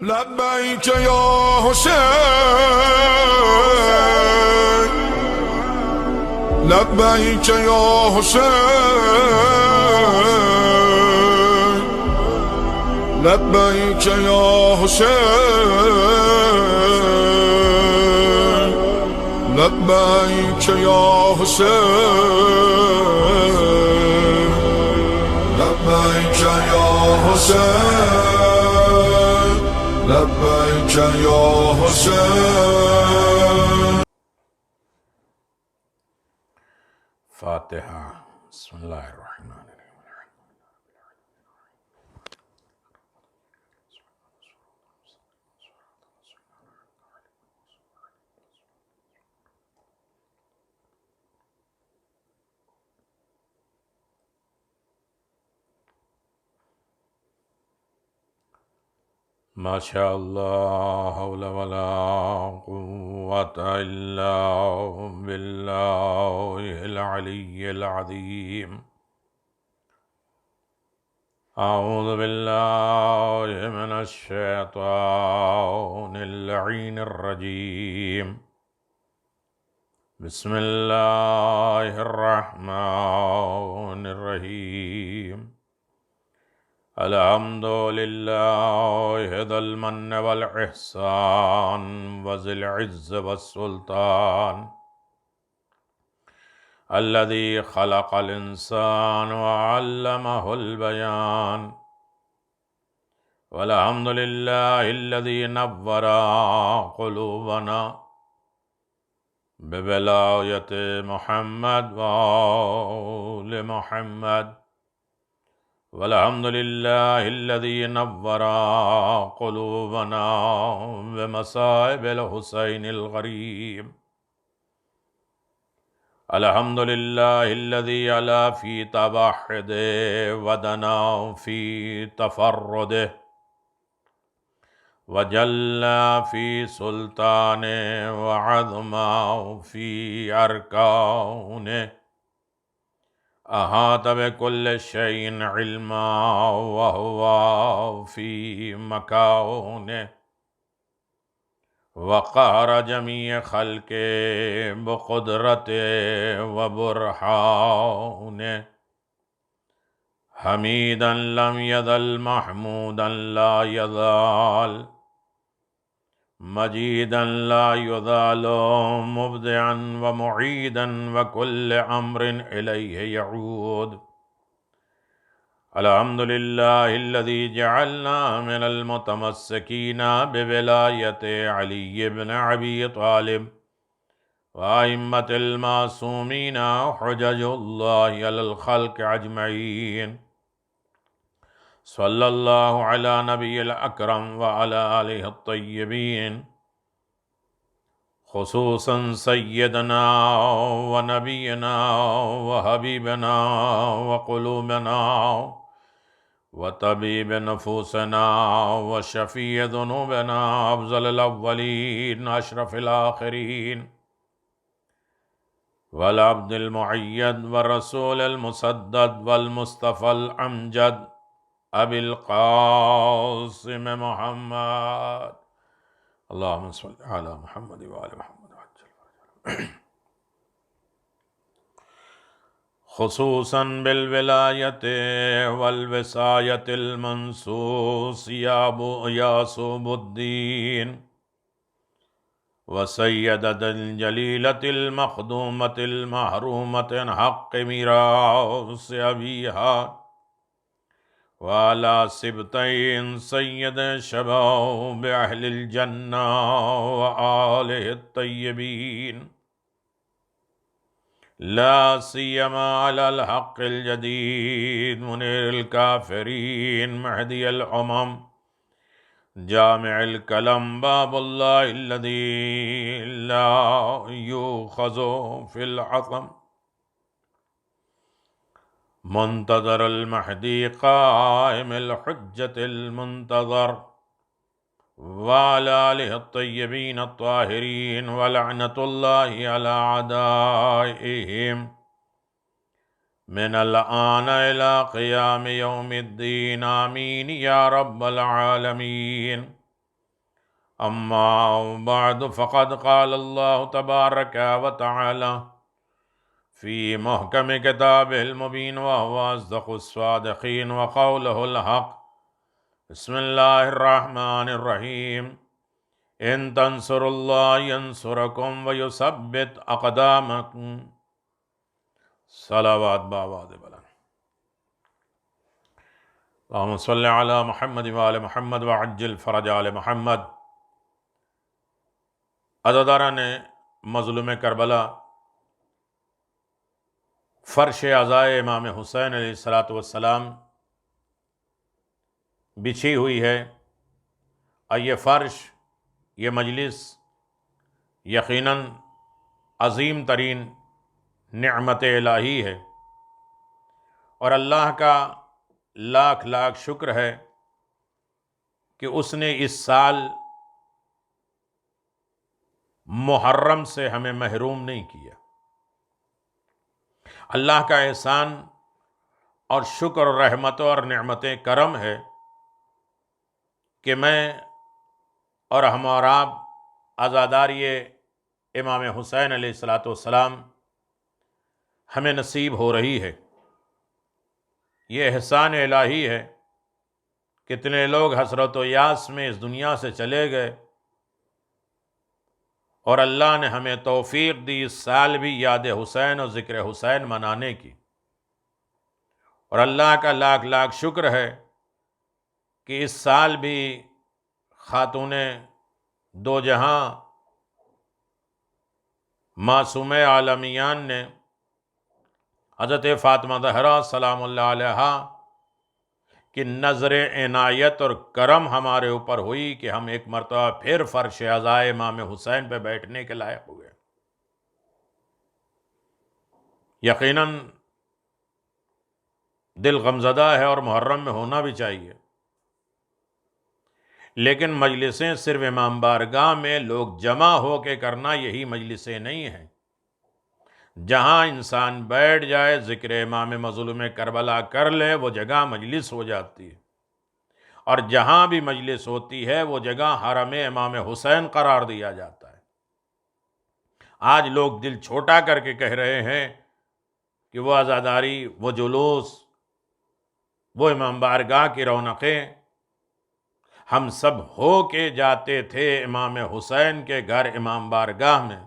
لبيك يا حسين، لبيك يا حسين، لبيك يا حسين، لبيك يا حسين، لبيك يا حسين، لبيك يا حسين. فاتحہ. بسم اللہ الرحمن الرحیم. ما شاء اللہ حول ولا قوة الا باللہ العلی العظیم. اعوذ باللہ من الشیطان اللعین الرجیم. بسم اللہ الرحمن الرحیم. الحمد للہ ذی المن والاحسان وذی العز والسلطان الذی خلق الانسان وعلمہ البیان. والحمد للہ الذی نور قلوبنا بولایت محمد وآل محمد. والحمد للہ الذی نور قلوبنا بمصائب الحسین الغریب. الحمد للہ الذی علا فی توحد ودنا فی تفرد وجل فی سلطان وعظم فی ارکان. احاط بکل شیء علما وہو فی مکان. وقہر جمیع خلق بقدرت وبرہان. حمیدا لم یزل محمودا لا یزال مجیدا لا یزال مبدعا ومعیدا وکل امر الیہ یعود. الحمد للہ الذی جعلنا من المتمسکین بولایت علی بن ابی طالب وائمة المعصومین حجج اللہ علی الخلق اجمعین. صلی اللہ علی نبی الاکرم وعلی آلہ الطیبین، خصوصا سیدنا ونبینا وحبیبنا وقلوبنا وطبیب نفوسنا وشفیع ذنوبنا افضل الاولین اشرف الآخرین والعبد المعید والرسول المسدد والمصطفى الامجد ابی القاسم محمد. اللہم صلی علی محمد وآل محمد عجل. خصوصاً بالولایت والوصایت المنصوص یا صوب الدین وسیدت الجلیلت المخدومت المحرومت حق میراث ابیہا وعلى سبتين سید شباب اہل الجنہ وآلہ الطیبین، لا سیما علی الحق الجدید منیر الکافرین مہدی الامم جامع الکلم باب اللہ الذی لا یوخذ فی العظم. منتظر المہدی قائم الحجت المنتظر وعلى آلہ الطیبین الطاہرین ولعنۃ اللہ علی اعدائہم من الآن إلى قیام یوم الدین. آمین یا رب العالمین. أما بعد فقد قال الله تبارك وتعالى في محكم كتابه المبين وهو أصدق الصادقين وقوله الحق بسم الله الرحمن الرحيم إن تنصروا الله ينصركم ويثبت أقدامكم صلوات بآواز بلند اللهم صل على محمد وآل محمد وعجل فرج آل محمد۔ عزاداران مظلوم کربلا، فرش عزائے امام حسین علیہ الصلاۃ والسلام بچھی ہوئی ہے، اور یہ فرش، یہ مجلس یقیناً عظیم ترین نعمت الہی ہے، اور اللہ کا لاکھ لاکھ شکر ہے کہ اس نے اس سال محرم سے ہمیں محروم نہیں کیا۔ اللہ کا احسان اور شکر اور رحمت اور نعمت کرم ہے کہ میں اور ہم اور آپ عزاداری امام حسین علیہ الصلاۃ والسلام ہمیں نصیب ہو رہی ہے۔ یہ احسان الہی ہے۔ کتنے لوگ حسرت و یاس میں اس دنیا سے چلے گئے، اور اللہ نے ہمیں توفیق دی اس سال بھی یاد حسین اور ذکر حسین منانے کی، اور اللہ کا لاکھ لاکھ شکر ہے کہ اس سال بھی خاتون دو جہاں معصوم عالمیان نے حضرت فاطمہ زہرا سلام اللہ علیہا کہ نظر عنایت اور کرم ہمارے اوپر ہوئی کہ ہم ایک مرتبہ پھر فرش عزائے امام حسین پہ بیٹھنے کے لائق ہوئے۔ یقیناً دل غمزدہ ہے، اور محرم میں ہونا بھی چاہیے، لیکن مجلسیں صرف امام بارگاہ میں لوگ جمع ہو کے کرنا یہی مجلسیں نہیں ہیں۔ جہاں انسان بیٹھ جائے، ذکر امام مظلوم کربلا کر لے، وہ جگہ مجلس ہو جاتی ہے، اور جہاں بھی مجلس ہوتی ہے وہ جگہ حرم امام حسین قرار دیا جاتا ہے۔ آج لوگ دل چھوٹا کر کے کہہ رہے ہیں کہ وہ عزاداری، وہ جلوس، وہ امام بارگاہ کی رونقیں، ہم سب ہو کے جاتے تھے امام حسین کے گھر امام بارگاہ میں۔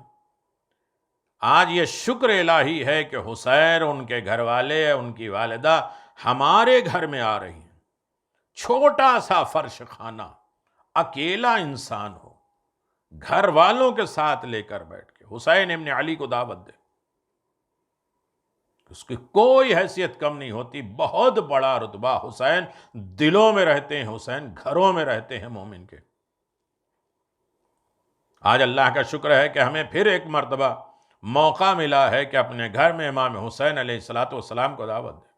آج یہ شکر الہی ہے کہ حسین، ان کے گھر والے، ان کی والدہ ہمارے گھر میں آ رہی ہیں۔ چھوٹا سا فرش خانہ، اکیلا انسان ہو، گھر والوں کے ساتھ لے کر بیٹھ کے حسین ابن علی کو دعوت دے، اس کی کوئی حیثیت کم نہیں ہوتی۔ بہت بڑا رتبہ حسین دلوں میں رہتے ہیں، حسین گھروں میں رہتے ہیں مومن کے۔ آج اللہ کا شکر ہے کہ ہمیں پھر ایک مرتبہ موقع ملا ہے کہ اپنے گھر میں امام حسین علیہ الصلاۃ والسلام کو دعوت دیں۔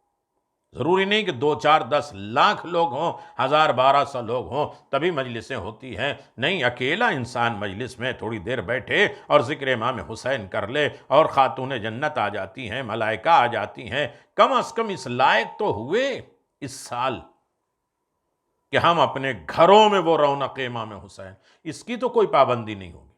ضروری نہیں کہ 2 4 10 لاکھ لوگ ہوں، 1000 1200 لوگ ہوں تبھی مجلسیں ہوتی ہیں، نہیں، اکیلا انسان مجلس میں تھوڑی دیر بیٹھے اور ذکر امام حسین کر لے، اور خاتون جنت آ جاتی ہیں، ملائکہ آ جاتی ہیں۔ کم از کم اس لائق تو ہوئے اس سال کہ ہم اپنے گھروں میں وہ رونق امام حسین، اس کی تو کوئی پابندی نہیں ہوگی۔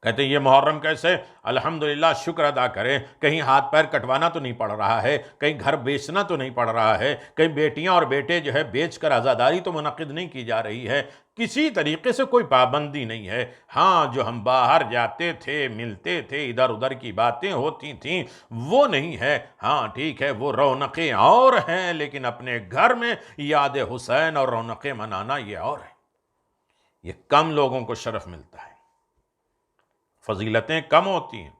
کہتے ہیں یہ محرم کیسے؟ الحمدللہ شکر ادا کریں، کہیں ہاتھ پیر کٹوانا تو نہیں پڑ رہا ہے، کہیں گھر بیچنا تو نہیں پڑ رہا ہے، کہیں بیٹیاں اور بیٹے جو ہے بیچ کر عزاداری تو منعقد نہیں کی جا رہی ہے، کسی طریقے سے کوئی پابندی نہیں ہے۔ ہاں، جو ہم باہر جاتے تھے، ملتے تھے، ادھر ادھر کی باتیں ہوتی تھیں، وہ نہیں ہے۔ ہاں ٹھیک ہے، وہ رونقیں اور ہیں، لیکن اپنے گھر میں یاد حسین اور رونقیں منانا یہ اور ہے۔ یہ کم لوگوں کو شرف ملتا ہے، فضیلتیں کم ہوتی ہیں۔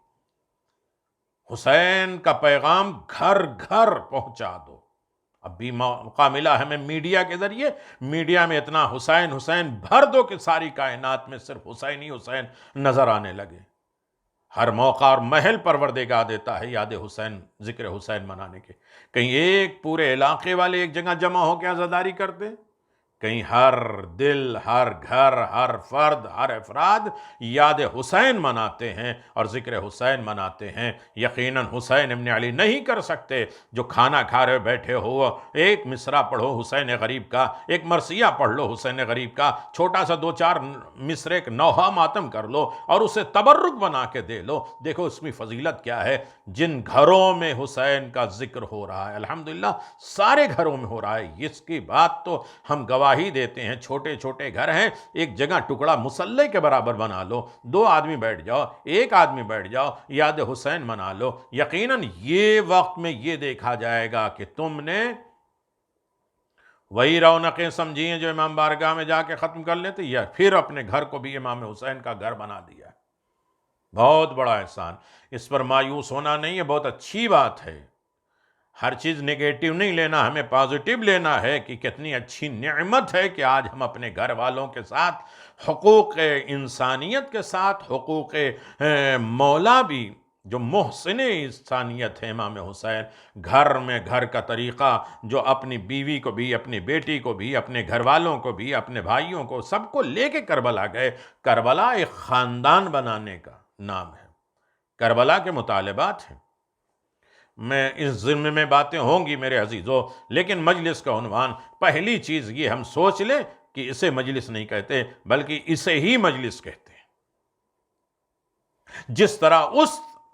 حسین کا پیغام گھر گھر پہنچا دو۔ اب بھی موقع ملا ہمیں میڈیا کے ذریعے، میڈیا میں اتنا حسین حسین بھر دو کہ ساری کائنات میں صرف حسین ہی حسین نظر آنے لگے۔ ہر موقع اور محل پروردگار دیتا ہے یاد حسین، ذکر حسین منانے کے۔ کہیں ایک پورے علاقے والے ایک جگہ جمع ہو کے عزاداری کرتے، کہیں ہر دل، ہر گھر، ہر فرد، ہر افراد یاد حسین مناتے ہیں اور ذکر حسین مناتے ہیں۔ یقیناً حسین ابن علی نہیں کر سکتے جو کھانا کھا رہے بیٹھے ہو ایک مصرع پڑھو حسین غریب کا، ایک مرثیہ پڑھ لو حسین غریب کا، چھوٹا سا 2-4 مصرے نوحہ ماتم کر لو اور اسے تبرک بنا کے دے لو۔ دیکھو اس میں فضیلت کیا ہے۔ جن گھروں میں حسین کا ذکر ہو رہا ہے، الحمدللہ سارے گھروں میں ہو رہا ہے، اس کی بات تو ہم گواہی دیتے ہیں۔ چھوٹے چھوٹے گھر ہیں، ایک جگہ ٹکڑا مصلی کے برابر بنا لو، 2 آدمی بیٹھ جاؤ، 1 آدمی بیٹھ جاؤ، یاد حسین منا لو۔ یقیناً یہ وقت میں یہ دیکھا جائے گا کہ تم نے وہی رونقیں سمجھی ہیں جو امام بارگاہ میں جا کے ختم کر لیتے، یا پھر اپنے گھر کو بھی امام حسین کا گھر بنا دیا۔ بہت بڑا احسان، اس پر مایوس ہونا نہیں ہے، بہت اچھی بات ہے۔ ہر چیز نگیٹو نہیں لینا، ہمیں پازیٹیو لینا ہے کہ کتنی اچھی نعمت ہے کہ آج ہم اپنے گھر والوں کے ساتھ حقوق انسانیت کے ساتھ حقوق مولا بھی جو محسن انسانیت ہے امام حسین، گھر میں گھر کا طریقہ جو اپنی بیوی کو بھی، اپنی بیٹی کو بھی، اپنے گھر والوں کو بھی، اپنے بھائیوں کو، سب کو لے کے کربلا گئے۔ کربلا ایک خاندان بنانے کا نام ہے، کربلا کے مطالبات ہیں۔ میں اس ضمن میں باتیں ہوں گی میرے عزیزو، لیکن مجلس کا عنوان پہلی چیز یہ ہم سوچ لیں کہ اسے مجلس نہیں کہتے بلکہ اسے ہی مجلس کہتے ہیں۔ جس طرح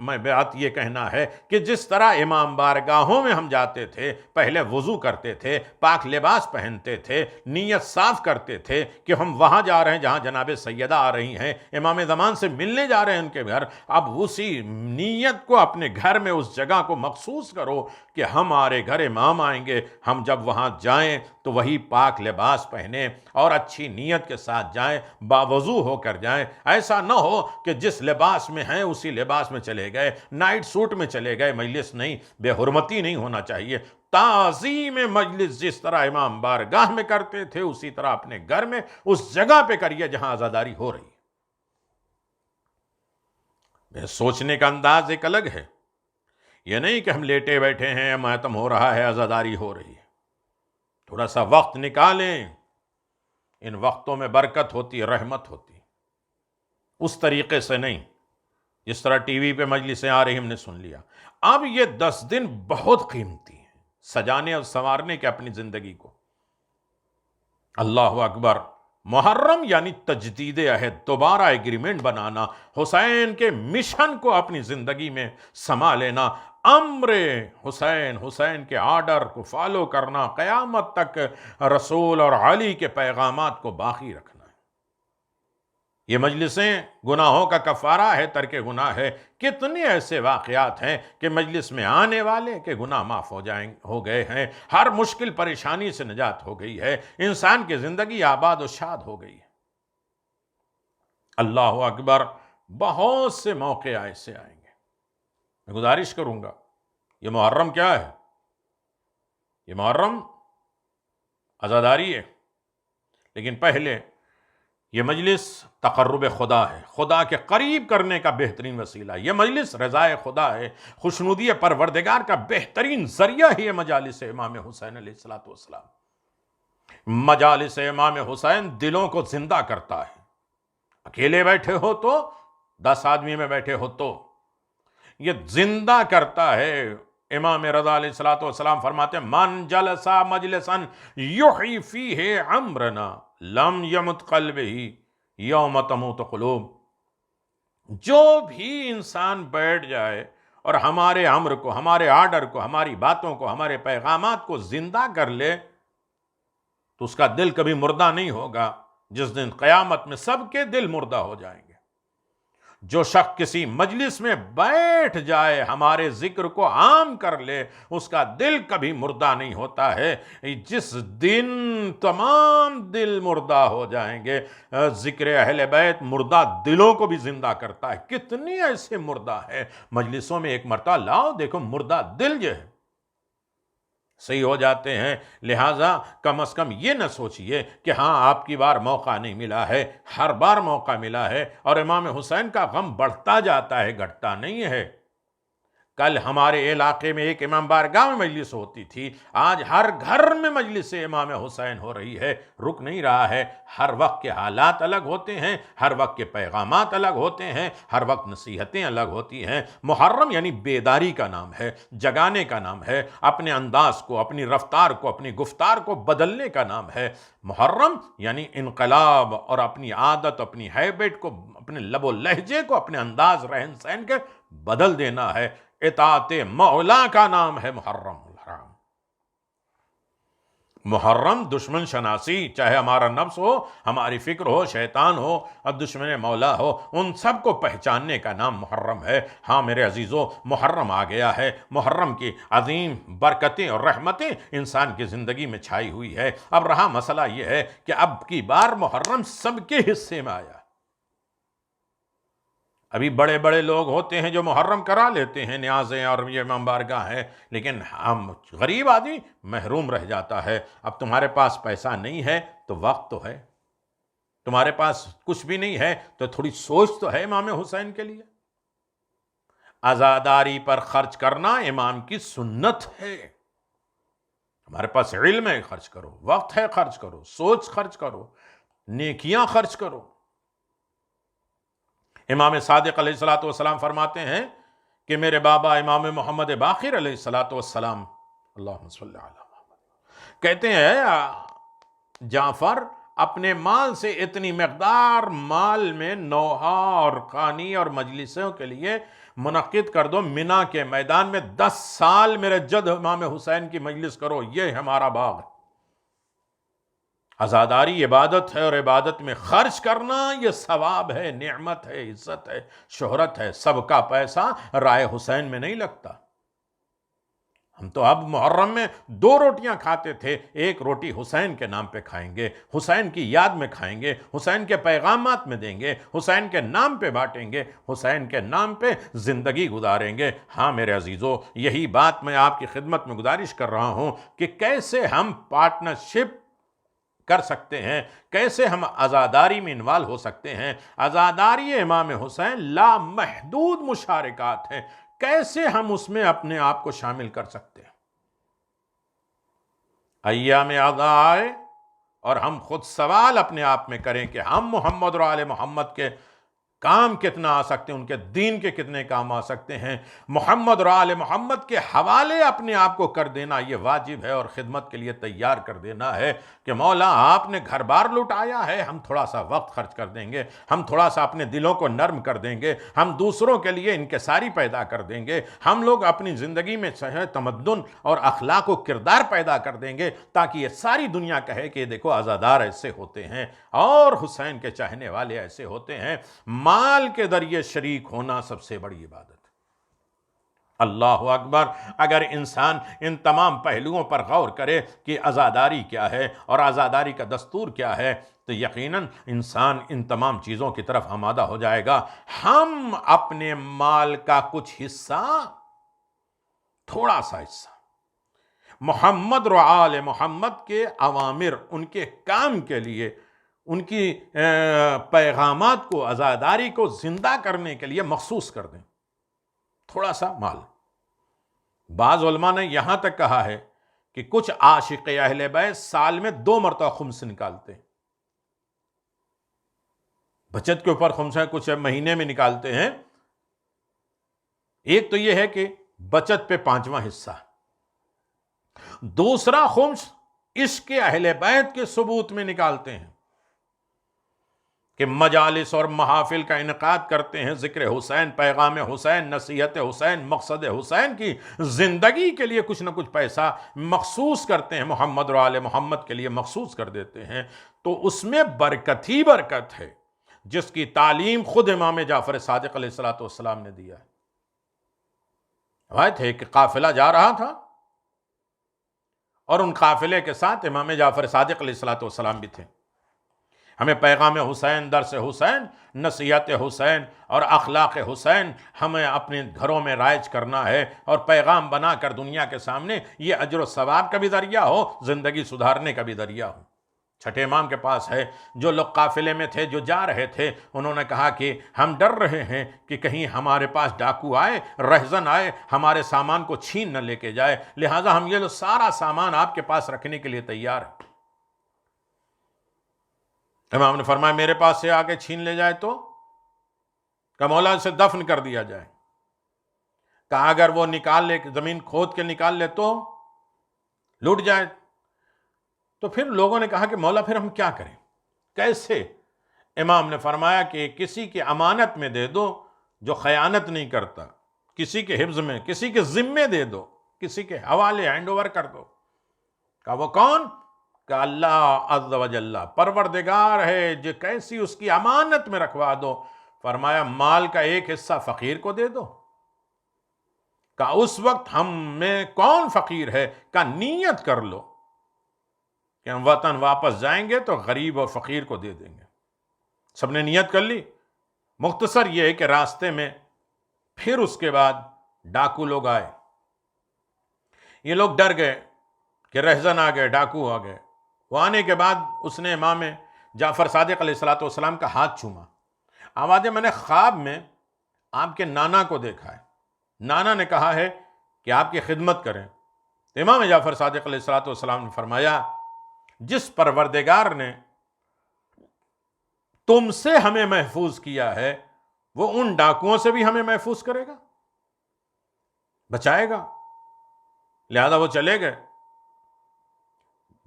میں بات یہ کہنا ہے کہ جس طرح امام بارگاہوں میں ہم جاتے تھے، پہلے وضو کرتے تھے، پاک لباس پہنتے تھے، نیت صاف کرتے تھے کہ ہم وہاں جا رہے ہیں جہاں جناب سیدہ آ رہی ہیں، امام زمان سے ملنے جا رہے ہیں ان کے گھر، اب اسی نیت کو اپنے گھر میں اس جگہ کو مخصوص کرو کہ ہمارے گھر امام آئیں گے، ہم جب وہاں جائیں تو وہی پاک لباس پہنیں اور اچھی نیت کے ساتھ جائیں، باوضو ہو کر جائیں۔ ایسا نہ ہو کہ جس لباس میں ہیں اسی لباس میں چلے گئے، نائٹ سوٹ میں چلے گئے، مجلس نہیں، بے حرمتی نہیں ہونا چاہیے۔ تعظیم مجلس جس طرح امام بارگاہ میں کرتے تھے اسی طرح اپنے گھر میں اس جگہ پہ کریے جہاں عزاداری ہو رہی ہے۔ سوچنے کا انداز ایک الگ ہے، یہ نہیں کہ ہم لیٹے بیٹھے ہیں، ماتم ہو رہا ہے، عزاداری ہو رہی ہے۔ تھوڑا سا وقت نکالیں، ان وقتوں میں برکت ہوتی ہے، رحمت ہوتی ہے۔ اس طریقے سے نہیں جس طرح ٹی وی پہ مجلسیں آ رہی ہم نے سن لیا۔ اب یہ 10 دن بہت قیمتی ہیں سجانے اور سنوارنے کے اپنی زندگی کو۔ اللہ اکبر، محرم یعنی تجدید عہد، دوبارہ ایگریمنٹ بنانا، حسین کے مشن کو اپنی زندگی میں سما لینا، امر حسین، حسین کے آرڈر کو فالو کرنا، قیامت تک رسول اور علی کے پیغامات کو باقی رکھنا۔ یہ مجلسیں گناہوں کا کفارہ ہے، ترک گناہ ہے۔ کتنے ایسے واقعات ہیں کہ مجلس میں آنے والے کے گناہ معاف ہو گئے ہیں، ہر مشکل پریشانی سے نجات ہو گئی ہے، انسان کی زندگی آباد و شاد ہو گئی ہے۔ اللہ اکبر، بہت سے موقع ایسے آئیں گے۔ میں گزارش کروں گا، یہ محرم کیا ہے؟ یہ محرم عزاداری ہے، لیکن پہلے یہ مجلس تقرب خدا ہے، خدا کے قریب کرنے کا بہترین وسیلہ ہے۔ یہ مجلس رضائے خدا ہے، خوشنودی پروردگار کا بہترین ذریعہ ہی ہے مجالس امام حسین علیہ السلام۔ مجالس امام حسین دلوں کو زندہ کرتا ہے۔ اکیلے بیٹھے ہو تو، 10 آدمی میں بیٹھے ہو تو، یہ زندہ کرتا ہے۔ امام رضا علیہ السلام فرماتے ہیں من جلسا مجلسا یحیی فیہ امرنا لم یمت قلبہ یوم تموت قلوب۔ جو بھی انسان بیٹھ جائے اور ہمارے امر کو، ہمارے آرڈر کو، ہماری باتوں کو، ہمارے پیغامات کو زندہ کر لے تو اس کا دل کبھی مردہ نہیں ہوگا۔ جس دن قیامت میں سب کے دل مردہ ہو جائیں گے۔ جو شخص کسی مجلس میں بیٹھ جائے، ہمارے ذکر کو عام کر لے، اس کا دل کبھی مردہ نہیں ہوتا ہے۔ جس دن تمام دل مردہ ہو جائیں گے، ذکر اہل بیت مردہ دلوں کو بھی زندہ کرتا ہے۔ کتنے ایسے مردہ ہیں مجلسوں میں، ایک مرتبہ لاؤ دیکھو مردہ دل جو ہے صحیح ہو جاتے ہیں۔ لہٰذا کم از کم یہ نہ سوچئے کہ ہاں آپ کی بار موقع نہیں ملا ہے، ہر بار موقع ملا ہے، اور امام حسین کا غم بڑھتا جاتا ہے، گھٹتا نہیں ہے۔ کل ہمارے علاقے میں ایک امام بارگاہ میں مجلس ہوتی تھی، آج ہر گھر میں مجلس امام حسین ہو رہی ہے، رک نہیں رہا ہے۔ ہر وقت کے حالات الگ ہوتے ہیں، ہر وقت کے پیغامات الگ ہوتے ہیں، ہر وقت نصیحتیں الگ ہوتی ہیں۔ محرم یعنی بیداری کا نام ہے، جگانے کا نام ہے، اپنے انداز کو، اپنی رفتار کو، اپنی گفتار کو بدلنے کا نام ہے۔ محرم یعنی انقلاب اور اپنی عادت، اپنی ہیبٹ کو، اپنے لب و لہجے کو، اپنے انداز رہن سہن کے بدل دینا ہے۔ اطاعت مولا کا نام ہے محرم الحرام۔ محرم دشمن شناسی، چاہے ہمارا نفس ہو، ہماری فکر ہو، شیطان ہو اور دشمن مولا ہو، ان سب کو پہچاننے کا نام محرم ہے۔ ہاں میرے عزیزو، محرم آ گیا ہے، محرم کی عظیم برکتیں اور رحمتیں انسان کی زندگی میں چھائی ہوئی ہے۔ اب رہا مسئلہ یہ ہے کہ اب کی بار محرم سب کے حصے میں آیا۔ ابھی بڑے بڑے لوگ ہوتے ہیں جو محرم کرا لیتے ہیں، نیازیں اور یہ امام بارگاہ ہے، لیکن ہم غریب آدمی محروم رہ جاتا ہے۔ اب تمہارے پاس پیسہ نہیں ہے تو وقت تو ہے، تمہارے پاس کچھ بھی نہیں ہے تو تھوڑی سوچ تو ہے امام حسین کے لیے۔ عزاداری پر خرچ کرنا امام کی سنت ہے۔ ہمارے پاس علم ہے، خرچ کرو، وقت ہے، خرچ کرو، سوچ خرچ کرو، نیکیاں خرچ کرو۔ امام صادق علیہ السلام فرماتے ہیں کہ میرے بابا امام محمد باقر علیہ السلام، اللہم صلی علی محمد، کہتے ہیں جعفر اپنے مال سے اتنی مقدار مال میں نوحہ اور قانی اور مجلسوں کے لیے منعقد کر دو، مینا کے میدان میں 10 سال میرے جد امام حسین کی مجلس کرو، یہ ہمارا باغ ہے۔ عزاداری عبادت ہے، اور عبادت میں خرچ کرنا یہ ثواب ہے، نعمت ہے، عزت ہے، شہرت ہے۔ سب کا پیسہ رائے حسین میں نہیں لگتا۔ ہم تو اب محرم میں 2 روٹیاں کھاتے تھے، ایک روٹی حسین کے نام پہ کھائیں گے، حسین کی یاد میں کھائیں گے، حسین کے پیغامات میں دیں گے، حسین کے نام پہ بانٹیں گے، حسین کے نام پہ زندگی گزاریں گے۔ ہاں میرے عزیزو، یہی بات میں آپ کی خدمت میں گزارش کر رہا ہوں کہ کیسے ہم پارٹنرشپ کر سکتے ہیں، کیسے ہم عزاداری میں انوالو ہو سکتے ہیں۔ عزاداری امام حسین لامحدود مشارکات ہیں، کیسے ہم اس میں اپنے آپ کو شامل کر سکتے ہیں۔ ایام عزا آئے اور ہم خود سوال اپنے آپ میں کریں کہ ہم محمد اور آل محمد کے کام کتنا آ سکتے ہیں، ان کے دین کے کتنے کام آ سکتے ہیں۔ محمد اور آل محمد کے حوالے اپنے آپ کو کر دینا یہ واجب ہے، اور خدمت کے لیے تیار کر دینا ہے کہ مولا آپ نے گھر بار لٹایا ہے، ہم تھوڑا سا وقت خرچ کر دیں گے، ہم تھوڑا سا اپنے دلوں کو نرم کر دیں گے، ہم دوسروں کے لیے انکساری پیدا کر دیں گے، ہم لوگ اپنی زندگی میں تمدن اور اخلاق و کردار پیدا کر دیں گے، تاکہ یہ ساری دنیا کہے کہ دیکھو عزادار ایسے ہوتے ہیں اور حسین کے چاہنے والے ایسے ہوتے ہیں۔ مال کے ذریعے شریک ہونا سب سے بڑی عبادت ہے۔ اللہ اکبر! اگر انسان ان تمام پہلوؤں پر غور کرے کہ عزاداری کیا ہے اور عزاداری کا دستور کیا ہے، تو یقیناً انسان ان تمام چیزوں کی طرف آمادہ ہو جائے گا۔ ہم اپنے مال کا کچھ حصہ، تھوڑا سا حصہ، محمد و آل محمد کے اوامر، ان کے کام کے لیے، ان کی پیغامات کو، عزاداری کو زندہ کرنے کے لیے مخصوص کر دیں، تھوڑا سا مال۔ بعض علماء نے یہاں تک کہا ہے کہ کچھ عاشق اہل بیت سال میں 2 مرتبہ خمس نکالتے ہیں۔ بچت کے اوپر خمس ہے، کچھ مہینے میں نکالتے ہیں۔ ایک تو یہ ہے کہ بچت پہ 5واں حصہ، دوسرا خمس عشق اہل بیت کے ثبوت میں نکالتے ہیں کہ مجالس اور محافل کا انعقاد کرتے ہیں، ذکر حسین، پیغام حسین، نصیحت حسین، مقصد حسین کی زندگی کے لیے کچھ نہ کچھ پیسہ مخصوص کرتے ہیں، محمد اور آل محمد کے لیے مخصوص کر دیتے ہیں، تو اس میں برکت ہی برکت ہے، جس کی تعلیم خود امام جعفر صادق علیہ السلام نے دیا ہے۔ روایت ہے کہ قافلہ جا رہا تھا اور ان قافلے کے ساتھ امام جعفر صادق علیہ السلام بھی تھے۔ ہمیں پیغام حسین، درس حسین، نصیحت حسین اور اخلاق حسین ہمیں اپنے گھروں میں رائج کرنا ہے، اور پیغام بنا کر دنیا کے سامنے یہ اجر و ثواب کا بھی ذریعہ ہو، زندگی سدھارنے کا بھی ذریعہ ہو۔ چھٹے امام کے پاس ہے، جو لوگ قافلے میں تھے، جو جا رہے تھے، انہوں نے کہا کہ ہم ڈر رہے ہیں کہ کہیں ہمارے پاس ڈاکو آئے، رہزن آئے، ہمارے سامان کو چھین نہ لے کے جائے، لہٰذا ہم یہ سارا سامان آپ کے پاس رکھنے کے لیے تیار ہیں۔ امام نے فرمایا میرے پاس سے آ کے چھین لے جائے تو؟ کہ مولا اسے دفن کر دیا جائے۔ کہا اگر وہ نکال لے، زمین کھود کے نکال لے تو لوٹ جائے۔ تو پھر لوگوں نے کہا کہ مولا پھر ہم کیا کریں، کیسے؟ امام نے فرمایا کہ کسی کی امانت میں دے دو جو خیانت نہیں کرتا، کسی کے حفظ میں، کسی کے ذمے دے دو، کسی کے حوالے ہینڈ اوور کر دو۔ کہا وہ کون؟ کہ اللہ عز و جل، پروردگار ہے، جو کیسی اس کی امانت میں رکھوا دو۔ فرمایا مال کا ایک حصہ فقیر کو دے دو۔ کہا اس وقت ہم میں کون فقیر ہے؟ کہا نیت کر لو کہ ہم وطن واپس جائیں گے تو غریب اور فقیر کو دے دیں گے۔ سب نے نیت کر لی۔ مختصر یہ ہے کہ راستے میں پھر اس کے بعد ڈاکو لوگ آئے۔ یہ لوگ ڈر گئے کہ رہزن آ گئے، ڈاکو آ گئے۔ وہ آنے کے بعد اس نے امام جعفر صادق علیہ السلام کا ہاتھ چوما۔ آواز میں نے خواب میں آپ کے نانا کو دیکھا ہے، نانا نے کہا ہے کہ آپ کی خدمت کریں۔ تو امام جعفر صادق علیہ السلام نے فرمایا جس پروردگار نے تم سے ہمیں محفوظ کیا ہے وہ ان ڈاکوؤں سے بھی ہمیں محفوظ کرے گا، بچائے گا، لہذا وہ چلے گئے۔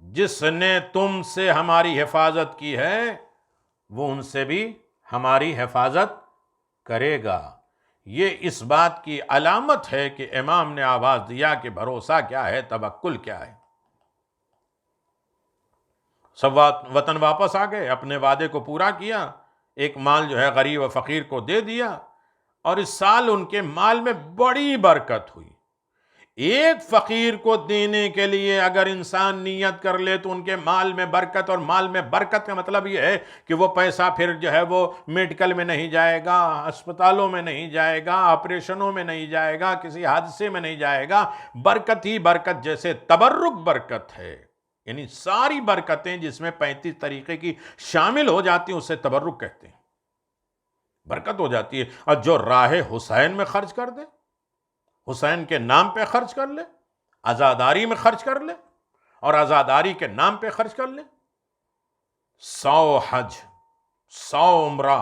جس نے تم سے ہماری حفاظت کی ہے وہ ان سے بھی ہماری حفاظت کرے گا۔ یہ اس بات کی علامت ہے کہ امام نے آواز دیا کہ بھروسہ کیا ہے، توکل کیا ہے۔ سب وطن واپس آ گئے، اپنے وعدے کو پورا کیا، ایک مال جو ہے غریب و فقیر کو دے دیا، اور اس سال ان کے مال میں بڑی برکت ہوئی۔ ایک فقیر کو دینے کے لیے اگر انسان نیت کر لے تو ان کے مال میں برکت، اور مال میں برکت کا مطلب یہ ہے کہ وہ پیسہ پھر جو ہے وہ میڈیکل میں نہیں جائے گا، اسپتالوں میں نہیں جائے گا، آپریشنوں میں نہیں جائے گا، کسی حادثے میں نہیں جائے گا۔ برکت ہی برکت، جیسے تبرک برکت ہے، یعنی ساری برکتیں جس میں 35 طریقے کی شامل ہو جاتی ہیں اسے تبرک کہتے ہیں، برکت ہو جاتی ہے۔ اور جو راہ حسین میں خرچ کر دے، حسین کے نام پہ خرچ کر لے، عزاداری میں خرچ کر لے، اور عزاداری کے نام پہ خرچ کر لے، 100 حج، 100 عمرہ،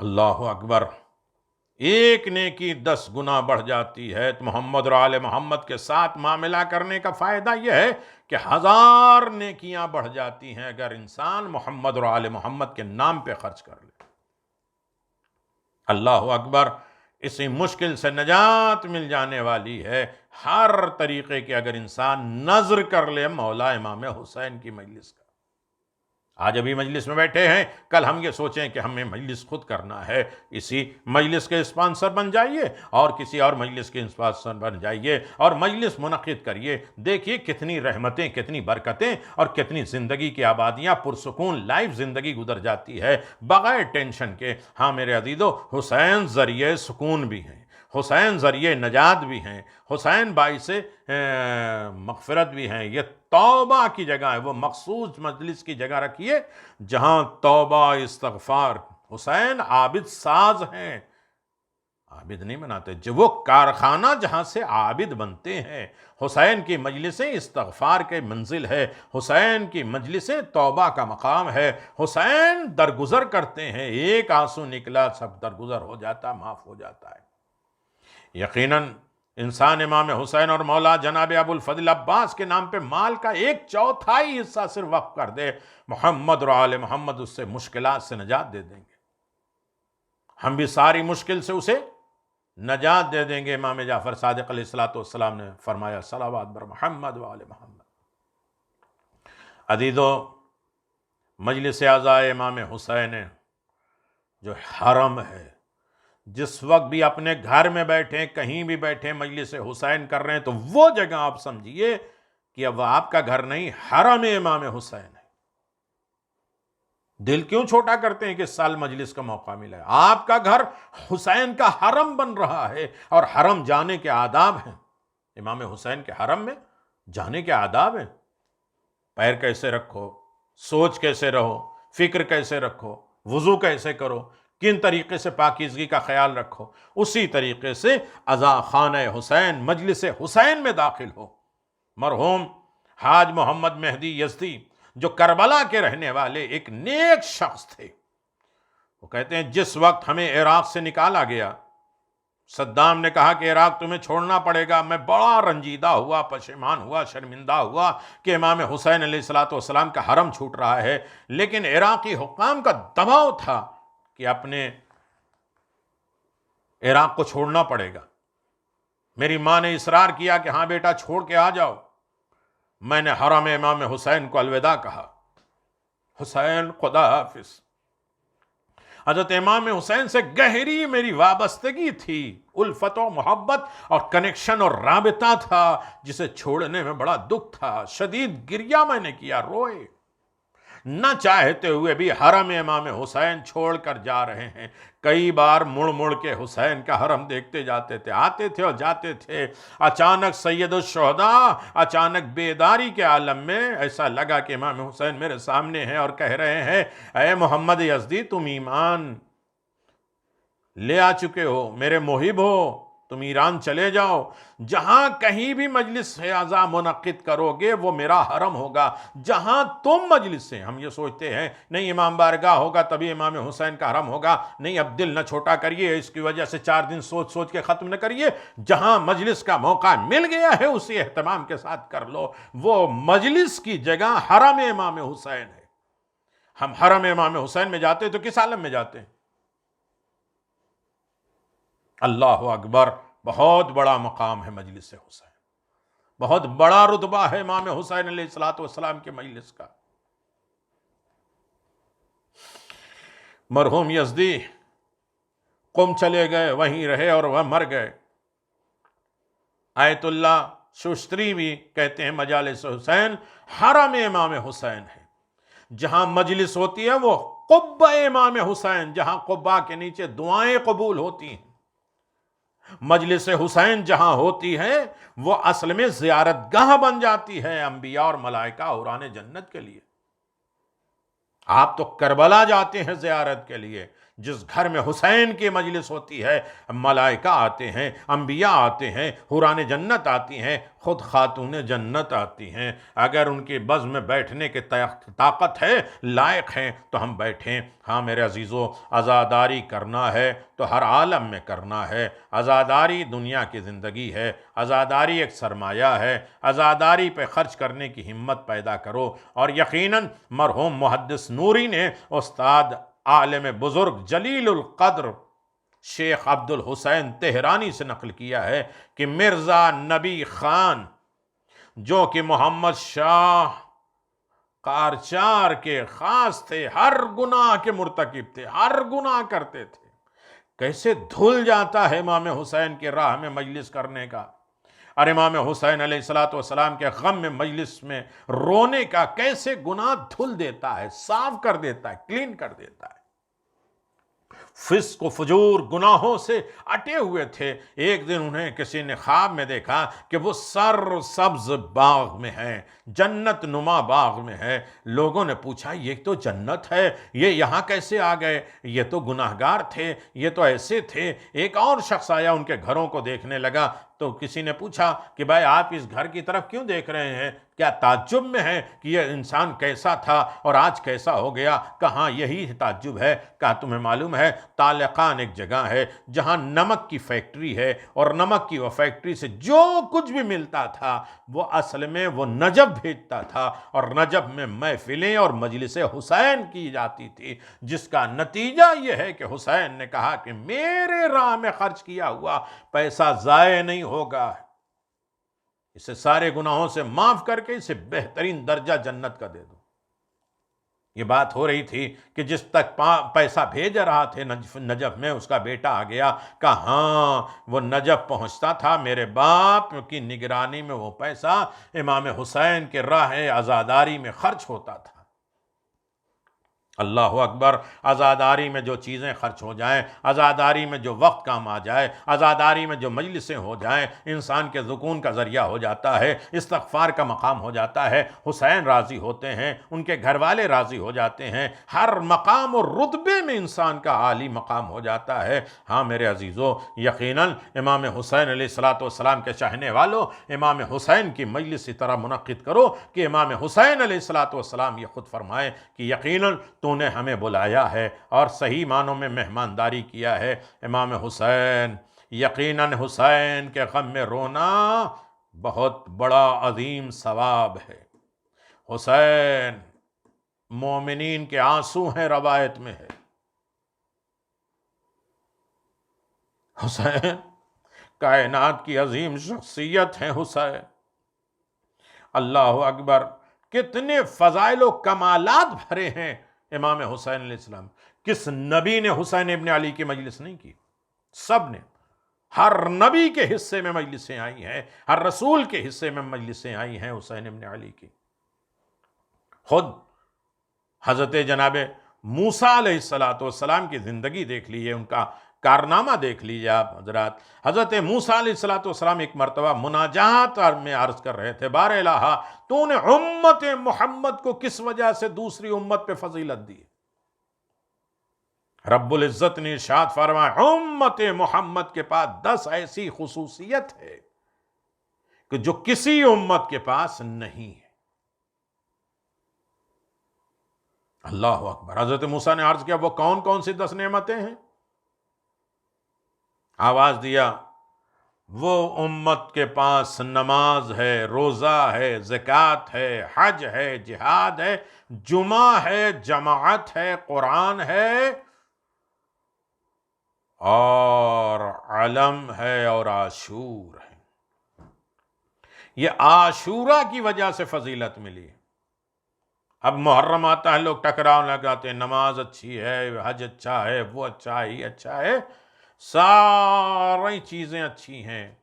اللہ اکبر، ایک نیکی 10 گنا بڑھ جاتی ہے۔ تو محمد اور آل محمد کے ساتھ معاملہ کرنے کا فائدہ یہ ہے کہ 1000 نیکیاں بڑھ جاتی ہیں اگر انسان محمد اور آل محمد کے نام پہ خرچ کر لے۔ اللہ اکبر، اسی مشکل سے نجات مل جانے والی ہے ہر طریقے کے اگر انسان نظر کر لے مولا امام حسین کی مجلس کا۔ آج ابھی مجلس میں بیٹھے ہیں، کل ہم یہ سوچیں کہ ہمیں مجلس خود کرنا ہے، اسی مجلس کے اسپانسر بن جائیے اور کسی اور مجلس کے اسپانسر بن جائیے اور مجلس منعقد کریے۔ دیکھیے کتنی رحمتیں، کتنی برکتیں اور کتنی زندگی کی آبادیاں پرسکون لائف زندگی گزر جاتی ہے بغیر ٹینشن کے۔ ہاں میرے عزیزو، حسین ذریعہ سکون بھی ہیں، حسین ذریعہ نجات بھی ہیں، حسین باعث مغفرت بھی ہیں۔ یہ توبہ کی جگہ ہے، وہ مخصوص مجلس کی جگہ رکھیے جہاں توبہ استغفار۔ حسین عابد ساز ہیں، عابد نہیں بناتے، جو وہ کارخانہ جہاں سے عابد بنتے ہیں۔ حسین کی مجلسیں استغفار کے منزل ہے، حسین کی مجلسیں توبہ کا مقام ہے۔ حسین درگزر کرتے ہیں، ایک آنسو نکلا سب درگزر ہو جاتا، معاف ہو جاتا ہے۔ یقیناً انسان امام حسین اور مولا جناب ابو الفضل عباس کے نام پہ مال کا 1/4 حصہ صرف وقف کر دے، محمد اور آل محمد اس سے مشکلات سے نجات دے دیں گے، ہم بھی ساری مشکل سے اسے نجات دے دیں گے۔ امام جعفر صادق علیہ السلام نے فرمایا صلوات بر محمد و آل محمد۔ عزیزو، مجلس اعزائے امام حسین جو حرم ہے، جس وقت بھی اپنے گھر میں بیٹھیں، کہیں بھی بیٹھیں، مجلس حسین کر رہے ہیں تو وہ جگہ آپ سمجھیے کہ اب آپ کا گھر نہیں، حرم امام حسین ہے۔ دل کیوں چھوٹا کرتے ہیں کہ اس سال مجلس کا موقع ملا ہے؟ آپ کا گھر حسین کا حرم بن رہا ہے، اور حرم جانے کے آداب ہیں، امام حسین کے حرم میں جانے کے آداب ہیں۔ پیر کیسے رکھو، سوچ کیسے رہو، فکر کیسے رکھو، وضو کیسے کرو، کن طریقے سے پاکیزگی کا خیال رکھو، اسی طریقے سے اذا خانہ حسین، مجلس حسین میں داخل ہو۔ مرحوم حاج محمد مہدی یزدی جو کربلا کے رہنے والے ایک نیک شخص تھے، وہ کہتے ہیں جس وقت ہمیں عراق سے نکالا گیا، صدام نے کہا کہ عراق تمہیں چھوڑنا پڑے گا، میں بڑا رنجیدہ ہوا، پشیمان ہوا، شرمندہ ہوا کہ امام حسین علیہ السلام کا حرم چھوٹ رہا ہے، لیکن عراقی حکام کا دباؤ تھا کہ اپنے عراق کو چھوڑنا پڑے گا۔ میری ماں نے اصرار کیا کہ ہاں بیٹا چھوڑ کے آ جاؤ۔ میں نے حرم امام حسین کو الوداع کہا، حسین خدا حافظ۔ حضرت امام حسین سے گہری میری وابستگی تھی، الفت و محبت اور کنیکشن اور رابطہ تھا، جسے چھوڑنے میں بڑا دکھ تھا، شدید گریہ میں نے کیا، روئے۔ نہ چاہتے ہوئے بھی حرم امام حسین چھوڑ کر جا رہے ہیں۔ کئی بار مڑ مڑ کے حسین کا حرم دیکھتے جاتے تھے، آتے تھے اور جاتے تھے۔ اچانک سید الشہداء، اچانک بیداری کے عالم میں ایسا لگا کہ امام حسین میرے سامنے ہیں اور کہہ رہے ہیں، اے محمد یزدی تم ایمان لے آ چکے ہو، میرے محب ہو، تم ایران چلے جاؤ، جہاں کہیں بھی مجلس اعزا منعقد کرو گے وہ میرا حرم ہوگا، جہاں تم مجلس سے۔ ہم یہ سوچتے ہیں نہیں امام بارگاہ ہوگا تبھی امام حسین کا حرم ہوگا، نہیں اب دل نہ چھوٹا کریے، اس کی وجہ سے 4 دن سوچ سوچ کے ختم نہ کریے، جہاں مجلس کا موقع مل گیا ہے اسی اہتمام کے ساتھ کر لو۔ وہ مجلس کی جگہ حرم امام حسین ہے۔ ہم حرم امام حسین میں جاتے تو کس عالم میں جاتے ہیں؟ اللہ اکبر، بہت بڑا مقام ہے مجلس حسین، بہت بڑا رتبہ ہے امام حسین علیہ السلام کے مجلس کا۔ مرحوم یزدی قم چلے گئے، وہیں رہے اور وہ مر گئے۔ آیت اللہ شوشتری بھی کہتے ہیں مجالس حسین حرم امام حسین ہے، جہاں مجلس ہوتی ہے وہ قبہ امام حسین، جہاں قبہ کے نیچے دعائیں قبول ہوتی ہیں۔ مجلس حسین جہاں ہوتی ہے وہ اصل میں زیارت گاہ بن جاتی ہے انبیاء اور ملائکہ حوران جنت کے لیے۔ آپ تو کربلا جاتے ہیں زیارت کے لیے، جس گھر میں حسین کی مجلس ہوتی ہے ملائکہ آتے ہیں، انبیاء آتے ہیں، حوران جنت آتی ہیں، خود خاتون جنت آتی ہیں۔ اگر ان کی بزم میں بیٹھنے کی طاقت ہے، لائق ہیں تو ہم بیٹھیں۔ ہاں میرے عزیزو، عزاداری کرنا ہے تو ہر عالم میں کرنا ہے۔ عزاداری دنیا کی زندگی ہے، عزاداری ایک سرمایہ ہے، عزاداری پہ خرچ کرنے کی ہمت پیدا کرو۔ اور یقیناً مرحوم محدث نوری نے استاد عالم بزرگ جلیل القدر شیخ عبد الحسین تہرانی سے نقل کیا ہے کہ مرزا نبی خان جو کہ محمد شاہ قاجار کے خاص تھے، ہر گناہ کے مرتکب تھے، ہر گناہ کرتے تھے، کیسے دھل جاتا ہے امام حسین کے راہ میں مجلس کرنے کا، اور امام حسین علیہ السلام کے غم میں مجلس میں رونے کا کیسے گناہ دھل دیتا ہے، صاف کر دیتا ہے، کلین کر دیتا ہے۔ فسق و فجور گناہوں سے اٹے ہوئے تھے۔ ایک دن انہیں کسی نے خواب میں دیکھا کہ وہ سر سبز باغ میں ہیں، جنت نما باغ میں ہے۔ لوگوں نے پوچھا یہ تو جنت ہے، یہ یہاں کیسے آ گئے؟ یہ تو گناہگار تھے، یہ تو ایسے تھے۔ ایک اور شخص آیا، ان کے گھروں کو دیکھنے لگا تو کسی نے پوچھا کہ بھائی آپ اس گھر کی طرف کیوں دیکھ رہے ہیں؟ کیا تعجب میں ہے کہ یہ انسان کیسا تھا اور آج کیسا ہو گیا؟ کہاں یہی تعجب ہے؟ کہا تمہیں معلوم ہے طالقان ایک جگہ ہے جہاں نمک کی فیکٹری ہے، اور نمک کی وہ فیکٹری سے جو کچھ بھی ملتا تھا وہ اصل میں وہ نجف بھیجتا تھا، اور نجف میں محفلیں اور مجلس حسین کی جاتی تھی، جس کا نتیجہ یہ ہے کہ حسین نے کہا کہ میرے راہ میں خرچ کیا ہوا پیسہ ضائع نہیں ہوگا، اسے سارے گناہوں سے معاف کر کے اسے بہترین درجہ جنت کا دے دو۔ یہ بات ہو رہی تھی کہ جس تک پیسہ بھیج رہا تھے نجف میں، اس کا بیٹا آ گیا، کہا ہاں وہ نجف پہنچتا تھا، میرے باپ کی نگرانی میں وہ پیسہ امام حسین کے راہ عزاداری میں خرچ ہوتا تھا۔ اللہ اکبر، عزاداری میں جو چیزیں خرچ ہو جائیں، عزاداری میں جو وقت کام آ جائے، عزاداری میں جو مجلسیں ہو جائیں، انسان کے سکون کا ذریعہ ہو جاتا ہے، استغفار کا مقام ہو جاتا ہے، حسین راضی ہوتے ہیں، ان کے گھر والے راضی ہو جاتے ہیں، ہر مقام اور رتبے میں انسان کا عالی مقام ہو جاتا ہے۔ ہاں میرے عزیزو، یقیناً امام حسین علیہ الصلاۃ والسلام کے چاہنے والوں، امام حسین کی مجلس اس طرح منعقد کرو کہ امام حسین علیہ الصلاۃ والسلام یہ خود فرمائیں کہ یقیناً تو نے ہمیں بلایا ہے اور صحیح معنوں میں مہمانداری کیا ہے۔ امام حسین، یقیناً حسین کے غم میں رونا بہت بڑا عظیم ثواب ہے۔ حسین مومنین کے آنسو ہیں، روایت میں ہے۔ حسین کائنات کی عظیم شخصیت ہیں۔ حسین، اللہ اکبر، کتنے فضائل و کمالات بھرے ہیں امام حسین علیہ السلام۔ کس نبی نے حسین ابن علی کی مجلس نہیں کی؟ سب نے، ہر نبی کے حصے میں مجلسیں آئی ہیں، ہر رسول کے حصے میں مجلسیں آئی ہیں حسین ابن علی کی۔ خود حضرت جناب موسیٰ علیہ السلام کی زندگی دیکھ لیجئے، ان کا کارنامہ دیکھ لیجئے آپ حضرات۔ حضرت موسیٰ علیہ السلام ایک مرتبہ مناجات میں عرض کر رہے تھے، بار الہ، تو نے امت محمد کو کس وجہ سے دوسری امت پہ فضیلت دی؟ رب العزت نے ارشاد فرمایا، امت محمد کے پاس 10 ایسی خصوصیت ہے کہ جو کسی امت کے پاس نہیں ہے۔ اللہ اکبر۔ حضرت موسیٰ نے عرض کیا، وہ کون کون سی 10 نعمتیں ہیں؟ آواز دیا، وہ امت کے پاس نماز ہے، روزہ ہے، زکوٰۃ ہے، حج ہے، جہاد ہے، جمعہ ہے، جماعت ہے، قرآن ہے، اور علم ہے، اور عاشور ہے۔ یہ عاشورہ کی وجہ سے فضیلت ملی۔ اب محرم آتا ہے، لوگ ٹکراؤ لگاتے ہیں، نماز اچھی ہے، حج اچھا ہے، وہ اچھا ہے، یہ اچھا ہے، ساری چیزیں اچھی ہیں،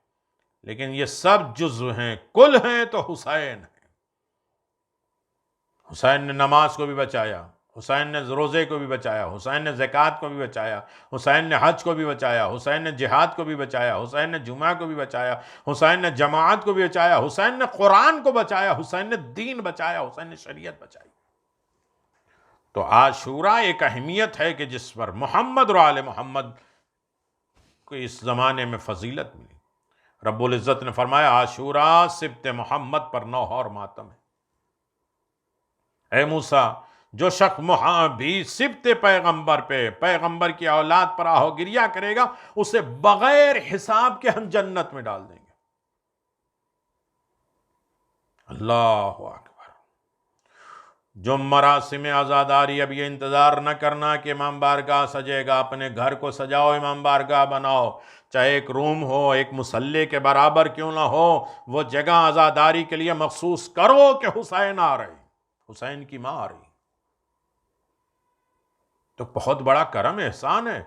لیکن یہ سب جزو ہیں، کل ہیں تو حسین ہے۔ حسین نے نماز کو بھی بچایا، حسین نے روزے کو بھی بچایا، حسین نے زکوٰۃ کو بھی بچایا، حسین نے حج کو بھی بچایا، حسین نے جہاد کو بھی بچایا، حسین نے جمعہ کو بھی بچایا، حسین نے جماعت کو بھی بچایا، حسین نے قرآن کو بچایا، حسین نے دین بچایا، حسین نے شریعت بچائی۔ تو عاشورہ ایک اہمیت ہے کہ جس پر محمد اور آل محمد کو اس زمانے میں فضیلت ملی۔ رب العزت نے فرمایا، عاشورہ سبت محمد پر نوح اور ماتم ہے۔ اے موسیٰ، جو شخص بھی سبت پیغمبر پہ، پیغمبر کی اولاد پر آہو گریا کرے گا، اسے بغیر حساب کے ہم جنت میں ڈال دیں گے۔ اللہ اکبر۔ جو مراسم عزاداری، اب یہ انتظار نہ کرنا کہ امام بارگاہ سجے گا، اپنے گھر کو سجاؤ، امام بارگاہ بناؤ، چاہے ایک روم ہو، ایک مصلی کے برابر کیوں نہ ہو، وہ جگہ عزاداری کے لیے مخصوص کرو کہ حسین آ رہے، حسین کی ماں آ رہی۔ تو بہت بڑا کرم احسان ہے،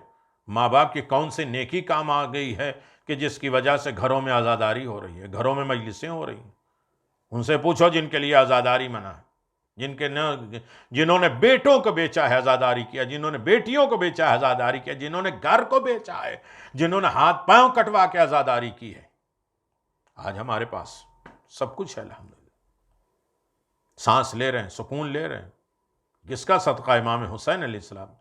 ماں باپ کی کون سی نیکی کام آ گئی ہے کہ جس کی وجہ سے گھروں میں عزاداری ہو رہی ہے، گھروں میں مجلسیں ہو رہی ہیں۔ ان سے پوچھو جن کے لیے عزاداری منع ہے، جنہوں نے بیٹوں کو بیچا ہے عزاداری کیا، جنہوں نے بیٹیوں کو بیچا ہے عزاداری کیا، جنہوں نے گھر کو بیچا ہے، جنہوں نے ہاتھ پاؤں کٹوا کے عزاداری کی ہے۔ آج ہمارے پاس سب کچھ ہے، الحمدللہ، سانس لے رہے ہیں، سکون لے رہے ہیں، جس کا صدقہ امام حسین علیہ السلام۔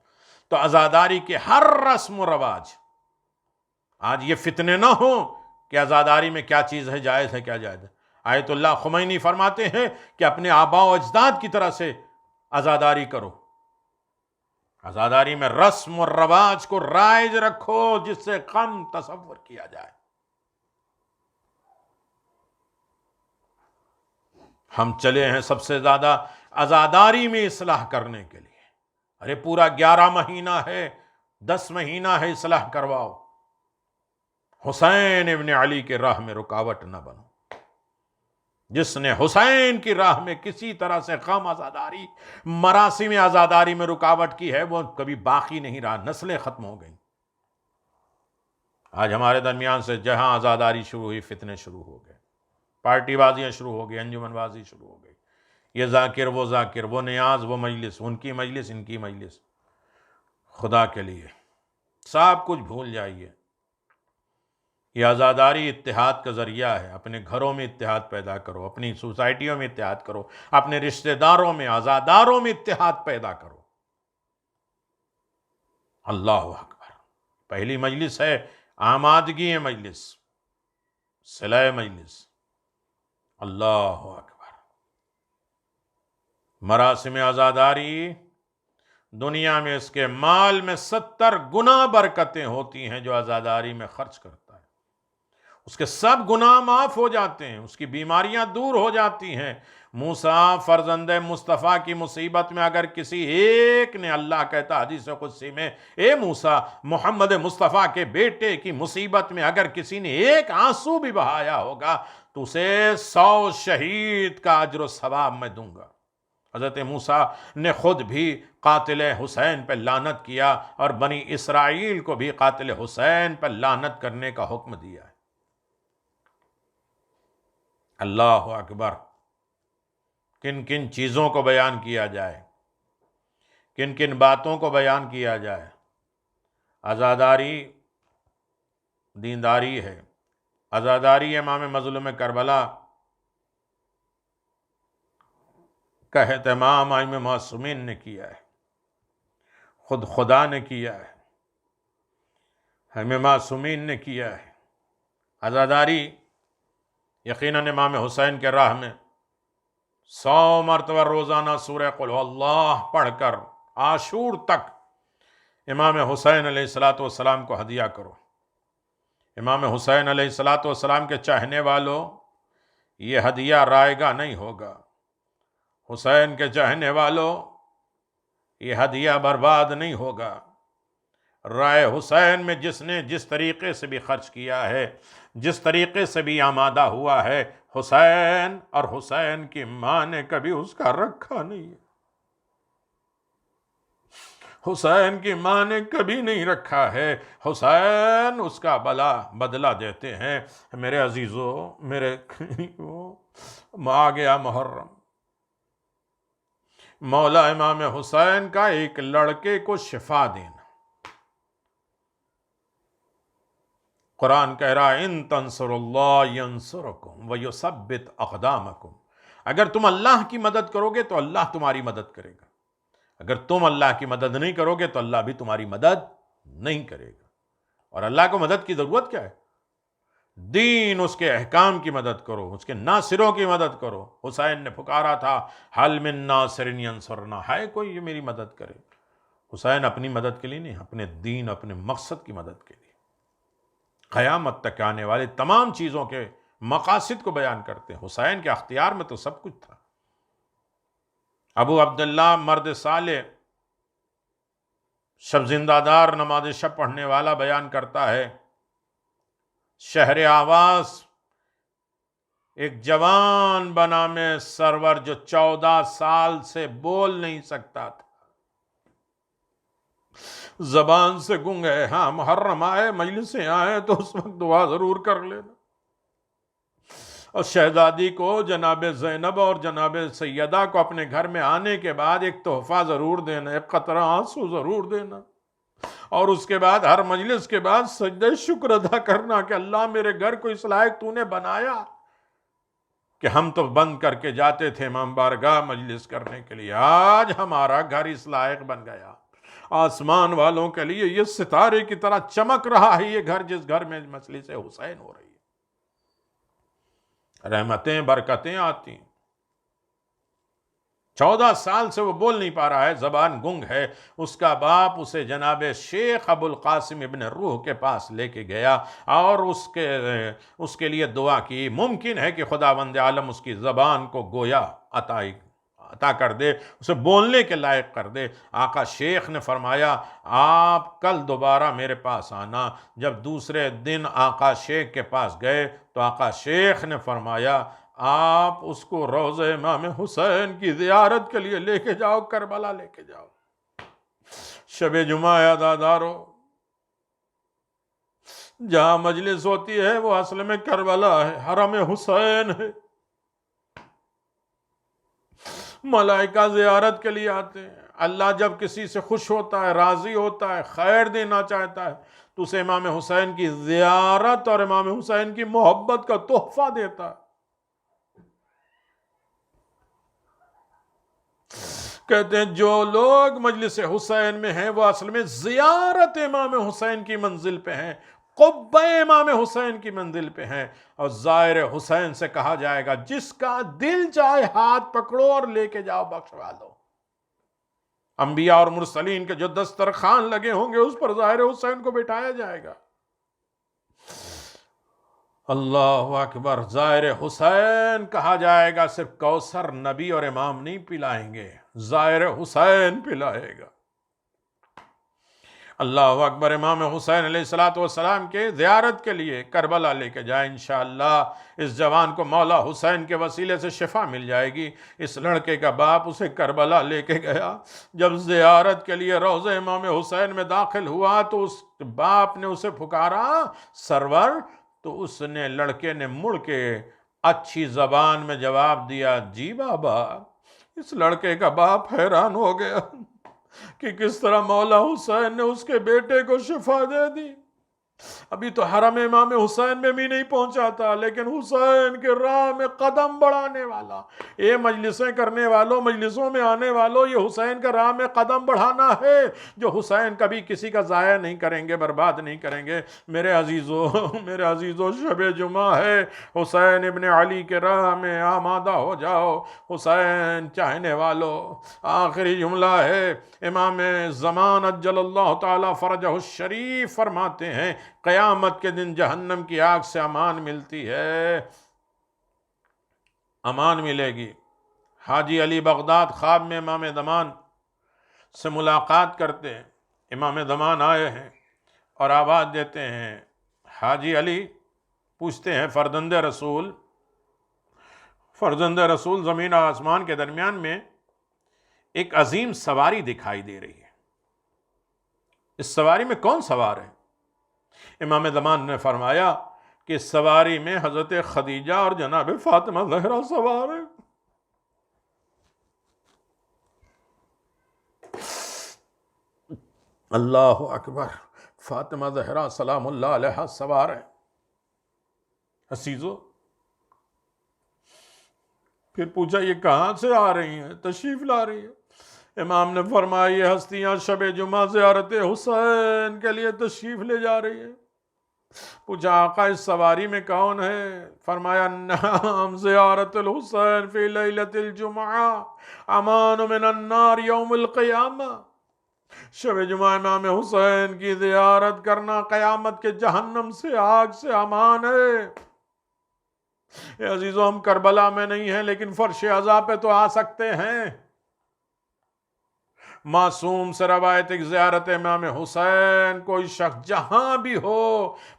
تو عزاداری کے ہر رسم و رواج، آج یہ فتنے نہ ہوں کہ عزاداری میں کیا چیز ہے جائز ہے، کیا جائز ہے۔ آیت اللہ خمینی فرماتے ہیں کہ اپنے آباء و اجداد کی طرح سے عزاداری کرو، عزاداری میں رسم و رواج کو رائج رکھو جس سے کم تصور کیا جائے۔ ہم چلے ہیں سب سے زیادہ عزاداری میں اصلاح کرنے کے لیے۔ ارے پورا 11 مہینہ ہے، 10 مہینہ ہے، اصلاح کرواؤ۔ حسین ابن علی کے راہ میں رکاوٹ نہ بنو۔ جس نے حسین کی راہ میں کسی طرح سے غم عزاداری، مراسم عزاداری میں رکاوٹ کی ہے، وہ کبھی باقی نہیں رہا، نسلیں ختم ہو گئیں۔ آج ہمارے درمیان سے جہاں عزاداری شروع ہوئی، فتنے شروع ہو گئے، پارٹی بازیاں شروع ہو گئی، انجمن بازی شروع ہو گئی۔ یہ ذاکر وہ ذاکر، وہ نیاز وہ مجلس، ان کی مجلس ان کی مجلس، خدا کے لیے سب کچھ بھول جائیے۔ یہ عزاداری اتحاد کا ذریعہ ہے۔ اپنے گھروں میں اتحاد پیدا کرو، اپنی سوسائٹیوں میں اتحاد کرو، اپنے رشتہ داروں میں عزاداروں میں اتحاد پیدا کرو۔ اللہ اکبر۔ پہلی مجلس ہے آمادگی مجلس، صلح مجلس۔ اللہ اکبر۔ مراسم عزاداری دنیا میں اس کے مال میں 70 گنا برکتیں ہوتی ہیں جو عزاداری میں خرچ کرتا ہے۔ اس کے سب گناہ معاف ہو جاتے ہیں، اس کی بیماریاں دور ہو جاتی ہیں۔ موسیٰ فرزند مصطفیٰ کی مصیبت میں اگر کسی ایک نے، اللہ کہتا حدیث قدسی میں، اے موسیٰ، محمد مصطفیٰ کے بیٹے کی مصیبت میں اگر کسی نے ایک آنسو بھی بہایا ہوگا تو اسے 100 شہید کا اجر و ثواب میں دوں گا۔ حضرت موسیٰ نے خود بھی قاتل حسین پہ لعنت کیا اور بنی اسرائیل کو بھی قاتل حسین پہ لعنت کرنے کا حکم دیا ہے۔ اللہ اکبر۔ کن کن چیزوں کو بیان کیا جائے، کن کن باتوں کو بیان کیا جائے۔ عزاداری دینداری ہے۔ عزاداری امام مظلوم کربلا کا اہتمام ائمہ معصومین نے کیا ہے، خود خدا نے کیا ہے، ائمہ معصومین نے کیا ہے۔ عزاداری یقیناً امام حسین کے راہ میں 100 مرتبہ روزانہ سورہ قل هو اللہ پڑھ کر عاشور تک امام حسین علیہ السلام کو ہدیہ کرو۔ امام حسین علیہ السلام کے چاہنے والوں، یہ ہدیہ رائے گا نہیں ہوگا۔ حسین کے چاہنے والوں، یہ ہدیہ برباد نہیں ہوگا۔ رائے حسین میں جس نے جس طریقے سے بھی خرچ کیا ہے، جس طریقے سے بھی آمادہ ہوا ہے، حسین اور حسین کی ماں نے کبھی اس کا رکھا نہیں ہے۔ حسین کی ماں نے کبھی نہیں رکھا ہے۔ حسین اس کا بدلہ دیتے ہیں۔ میرے عزیزوں، میرے آ گیا محرم، مولا امام حسین کا ایک لڑکے کو شفا دینا۔ قرآن کہہ رہا ہے ان تنصروا اللہ ینصرکم ویثبت اقدامکم۔ اگر تم اللہ کی مدد کرو گے تو اللہ تمہاری مدد کرے گا، اگر تم اللہ کی مدد نہیں کرو گے تو اللہ بھی تمہاری مدد نہیں کرے گا۔ اور اللہ کو مدد کی ضرورت کیا ہے؟ دین، اس کے احکام کی مدد کرو، اس کے ناصروں کی مدد کرو۔ حسین نے پکارا تھا حل من ناصر ینصرنا، ہے کوئی یہ میری مدد کرے؟ حسین اپنی مدد کے لیے نہیں، اپنے دین، اپنے مقصد کی مدد کے لیے۔ قیامت تک آنے والے تمام چیزوں کے مقاصد کو بیان کرتے ہیں۔ حسین کے اختیار میں تو سب کچھ تھا۔ ابو عبداللہ مرد صالح، شب زندہ دار، نماز شب پڑھنے والا بیان کرتا ہے، شہر آواز ایک جوان بنام سرور جو 14 سال سے بول نہیں سکتا تھا، زبان سے گنگ ہے۔ ہاں، محرم آئے، مجلسیں آئے تو اس وقت دعا ضرور کر لینا۔ اور شہزادی کو، جناب زینب اور جناب سیدہ کو اپنے گھر میں آنے کے بعد ایک تحفہ ضرور دینا، ایک قطرہ آنسو ضرور دینا، اور اس کے بعد ہر مجلس کے بعد سجدہ شکر ادا کرنا کہ اللہ میرے گھر کو اس لائق تو نے بنایا کہ ہم تو بند کر کے جاتے تھے امام بارگاہ مجلس کرنے کے لیے، آج ہمارا گھر اس لائق بن گیا۔ آسمان والوں کے لیے یہ ستارے کی طرح چمک رہا ہے یہ گھر، جس گھر میں مجلس حسین ہو رہی ہے۔ رحمتیں، برکتیں آتی ہیں۔ 14 سال سے وہ بول نہیں پا رہا ہے، زبان گنگ ہے۔ اس کا باپ اسے جناب شیخ ابو القاسم ابن روح کے پاس لے کے گیا اور اس کے لیے دعا کی۔ ممکن ہے کہ خداوند عالم اس کی زبان کو گویا عطا کر دے، اسے بولنے کے لائق کر دے۔ آقا شیخ نے فرمایا آپ کل دوبارہ میرے پاس آنا۔ جب دوسرے دن آقا شیخ کے پاس گئے تو آقا شیخ نے فرمایا آپ اس کو روضہ امام حسین کی زیارت کے لیے لے کے جاؤ، کربلا لے کے جاؤ۔ شب جمعہ عزادارو، جہاں مجلس ہوتی ہے وہ اصل میں کربلا ہے، حرم حسین ہے۔ ملائکہ زیارت کے لیے آتے ہیں۔ اللہ جب کسی سے خوش ہوتا ہے، راضی ہوتا ہے، خیر دینا چاہتا ہے تو اسے امام حسین کی زیارت اور امام حسین کی محبت کا تحفہ دیتا ہے۔ کہتے ہیں جو لوگ مجلس حسین میں ہیں وہ اصل میں زیارت امام حسین کی منزل پہ ہیں، قبہ امام حسین کی منزل پہ ہیں، اور زائر حسین سے کہا جائے گا جس کا دل چاہے ہاتھ پکڑو اور لے کے جاؤ، بخشوا دو۔ انبیاء اور مرسلین کے جو دسترخوان لگے ہوں گے اس پر زائر حسین کو بٹھایا جائے گا۔ اللہ اکبر، زائر حسین کہا جائے گا، صرف کوثر نبی اور امام نہیں پلائیں گے، زائر حسین پلائے گا۔ اللہ اکبر۔ امام حسین علیہ السلام کے زیارت کے لیے کربلا لے کے جائیں، انشاءاللہ اس جوان کو مولا حسین کے وسیلے سے شفا مل جائے گی۔ اس لڑکے کا باپ اسے کربلا لے کے گیا، جب زیارت کے لیے روضہ امام حسین میں داخل ہوا تو اس باپ نے اسے پکارا سرور، تو اس نے لڑکے نے مڑ کے اچھی زبان میں جواب دیا جی بابا۔ اس لڑکے کا باپ حیران ہو گیا کہ کس طرح مولا حسین نے اس کے بیٹے کو شفا دے دی۔ ابھی تو حرم امام حسین میں بھی نہیں پہنچا تھا، لیکن حسین کے راہ میں قدم بڑھانے والا، یہ مجلسیں کرنے والوں، مجلسوں میں آنے والوں، یہ حسین کا راہ میں قدم بڑھانا ہے جو حسین کبھی کسی کا ضائع نہیں کریں گے، برباد نہیں کریں گے۔ میرے عزیزو شب جمعہ ہے، حسین ابن علی کے راہ میں آمادہ ہو جاؤ، حسین چاہنے والوں۔ آخری جملہ ہے، امام زمان اجل اللہ تعالی فرجہ الشریف فرماتے ہیں قیامت کے دن جہنم کی آگ سے امان ملتی ہے، امان ملے گی۔ حاجی علی بغداد خواب میں امام زمان سے ملاقات کرتے ہیں، امام زمان آئے ہیں اور آواز دیتے ہیں حاجی علی، پوچھتے ہیں فرزند رسول زمین اور آسمان کے درمیان میں ایک عظیم سواری دکھائی دے رہی ہے، اس سواری میں کون سوار ہے؟ امام زمان نے فرمایا کہ اس سواری میں حضرت خدیجہ اور جناب فاطمہ زہرا سوار ہے۔ اللہ اکبر، فاطمہ زہرا سلام اللہ علیہا سوار ہے۔ عزیزو، پھر پوچھا یہ کہاں سے آ رہی ہیں، تشریف لا رہی ہیں؟ امام نے فرمایا یہ ہستیاں شب جمعہ زیارت حسین کے لیے تشریف لے جا رہی ہیں۔ پوچھا آقا اس سواری میں کون ہے؟ فرمایا نعم زیارت الحسین فی لیلۃ الجمعہ امان من النار یوم القیامہ۔ شب جمعہ امام حسین کی زیارت کرنا قیامت کے جہنم سے، آگ سے امان ہے۔ اے عزیزو، ہم کربلا میں نہیں ہیں لیکن فرش عذاب پہ تو آ سکتے ہیں۔ معصوم سے روایت ایک زیارت امام حسین کوئی شخص جہاں بھی ہو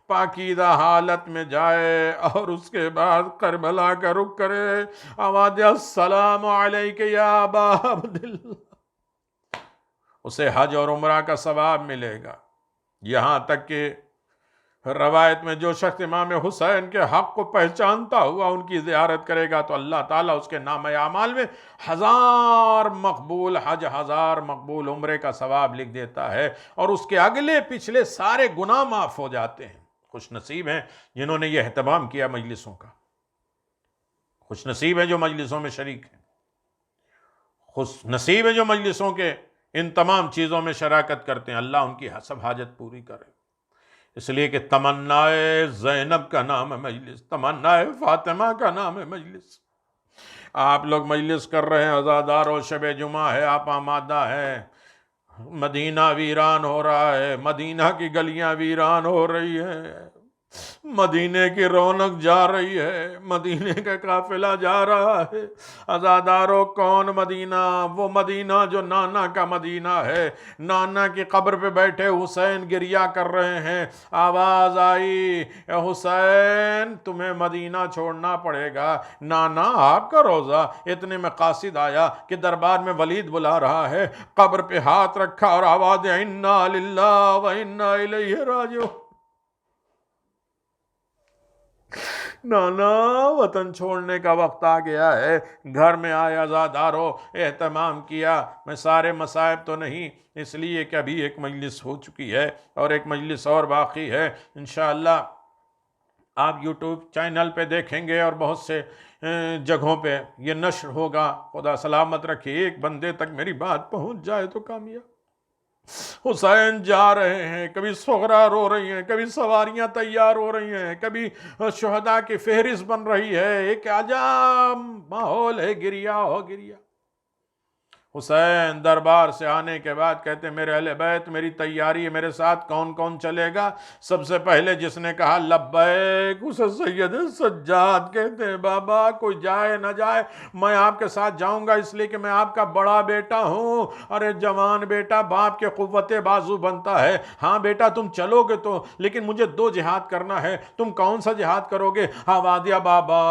پاکیزہ حالت میں جائے اور اس کے بعد کربلا کا رخ کرے، آواز السلام علیک یا ابا عبداللہ، اسے حج اور عمرہ کا ثواب ملے گا۔ یہاں تک کہ روایت میں جو شخص امام حسین کے حق کو پہچانتا ہوا ان کی زیارت کرے گا تو اللہ تعالیٰ اس کے نام اعمال میں 1000 مقبول حج، 1000 مقبول عمرے کا ثواب لکھ دیتا ہے، اور اس کے اگلے پچھلے سارے گناہ معاف ہو جاتے ہیں۔ خوش نصیب ہیں جنہوں نے یہ اہتمام کیا مجلسوں کا، خوش نصیب ہیں جو مجلسوں میں شریک ہیں، خوش نصیب ہیں جو مجلسوں کے ان تمام چیزوں میں شراکت کرتے ہیں۔ اللہ ان کی سب حاجت پوری کرے، اس لیے کہ تمنائے زینب کا نام ہے مجلس، تمنائے فاطمہ کا نام ہے مجلس۔ آپ لوگ مجلس کر رہے ہیں، عزادارو شب جمعہ ہے، آپ آمادہ ہیں، مدینہ ویران ہو رہا ہے، مدینہ کی گلیاں ویران ہو رہی ہیں، مدینے کی رونق جا رہی ہے، مدینے کا قافلہ جا رہا ہے۔ عزادارو کون مدینہ؟ وہ مدینہ جو نانا کا مدینہ ہے۔ نانا کی قبر پہ بیٹھے حسین گریہ کر رہے ہیں، آواز آئی اے حسین تمہیں مدینہ چھوڑنا پڑے گا، نانا آپ کا روزہ۔ اتنے میں قاصد آیا کہ دربار میں ولید بلا رہا ہے، قبر پہ ہاتھ رکھا اور آواز انا للہ و انا الیہ راجعون۔ نانا وطن چھوڑنے کا وقت آ گیا ہے، گھر میں آئے عزادارو، اہتمام کیا۔ میں سارے مصائب تو نہیں، اس لیے کہ ابھی ایک مجلس ہو چکی ہے اور ایک مجلس اور باقی ہے۔ انشاءاللہ آپ یوٹیوب چینل پہ دیکھیں گے اور بہت سے جگہوں پہ یہ نشر ہوگا۔ خدا سلامت رکھے، ایک بندے تک میری بات پہنچ جائے تو کامیاب۔ حسین جا رہے ہیں، کبھی سغرا رو رہی ہیں، کبھی سواریاں تیار ہو رہی ہیں، کبھی شہداء کی فہرست بن رہی ہے، ایک عجب ماحول ہے، گریا ہو گریا۔ حسین دربار سے آنے کے بعد کہتے ہیں میرے اہل بیت میری تیاری ہے، میرے ساتھ کون کون چلے گا؟ سب سے پہلے جس نے کہا لبیک اسے سید سجاد کہتے ہیں۔ بابا کوئی جائے نہ جائے میں آپ کے ساتھ جاؤں گا، اس لیے کہ میں آپ کا بڑا بیٹا ہوں۔ ارے جوان بیٹا باپ کے قوت بازو بنتا ہے۔ ہاں بیٹا تم چلو گے تو، لیکن مجھے 2 جہاد کرنا ہے۔ تم کون سا جہاد کرو گے؟ آوادیہ بابا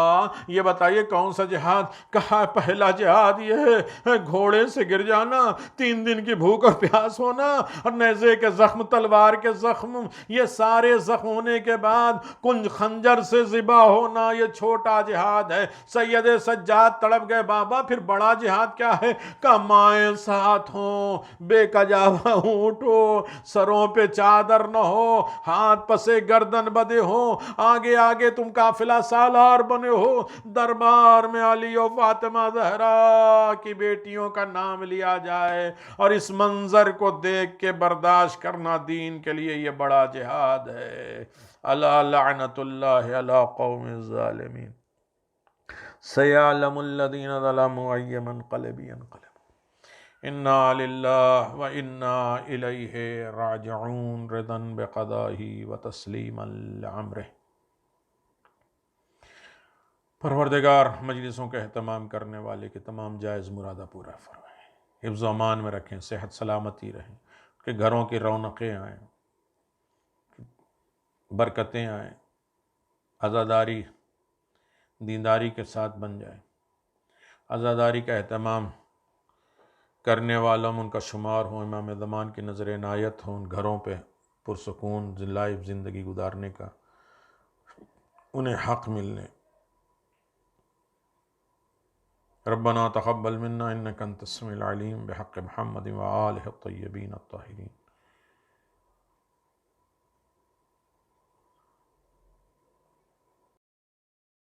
یہ بتائیے کون سا جہاد؟ کہا پہلا جہاد یہ ہے گھوڑے سے گر جانا، 3 دن کی بھوک اور پیاس ہونا، اور نیزے کے زخم، تلوار کے زخم، یہ سارے زخم ہونے کے بعد کنج خنجر سے ذبح ہونا، یہ چھوٹا جہاد ہے۔ سید سجاد تڑپ گئے، بابا پھر بڑا جہاد کیا ہے؟ کہ مائیں ساتھ ہوں، بے کجاوا اونٹ ہو، سروں پہ چادر نہ ہو، ہاتھ پسے گردن بدے ہوں، آگے آگے تم قافلہ سالار بنے ہو، دربار میں علی و فاطمہ زہرا کی بیٹیوں کا نام لیا جائے، اور اس منظر کو دیکھ کے برداشت کرنا دین کے لیے یہ بڑا جہاد ہے۔ الا لعنت اللہ علی قوم الظالمین، سیعلم الذین ظلموا ای منقلب ینقلبون، انا للہ و انا الیہ راجعون، رضا بقضائہ و تسلیما لامرہ۔ پروردگار مجلسوں کا اہتمام کرنے والے کے تمام جائز مرادہ پورا فرمائے، حفظ و امان میں رکھیں، صحت سلامتی رہیں، کہ گھروں کی رونقیں آئیں، برکتیں آئیں، عزاداری دینداری کے ساتھ بن جائے، عزاداری کا اہتمام کرنے والوں میں ان کا شمار ہو، امام زمان کی نظر عنایت ہو، ان گھروں پہ پرسکون لائف زندگی گزارنے کا انہیں حق ملنے۔ ربنا تقبل منا انك انت السميع العليم، بحق محمد وآلہ الطیبین الطاہرین۔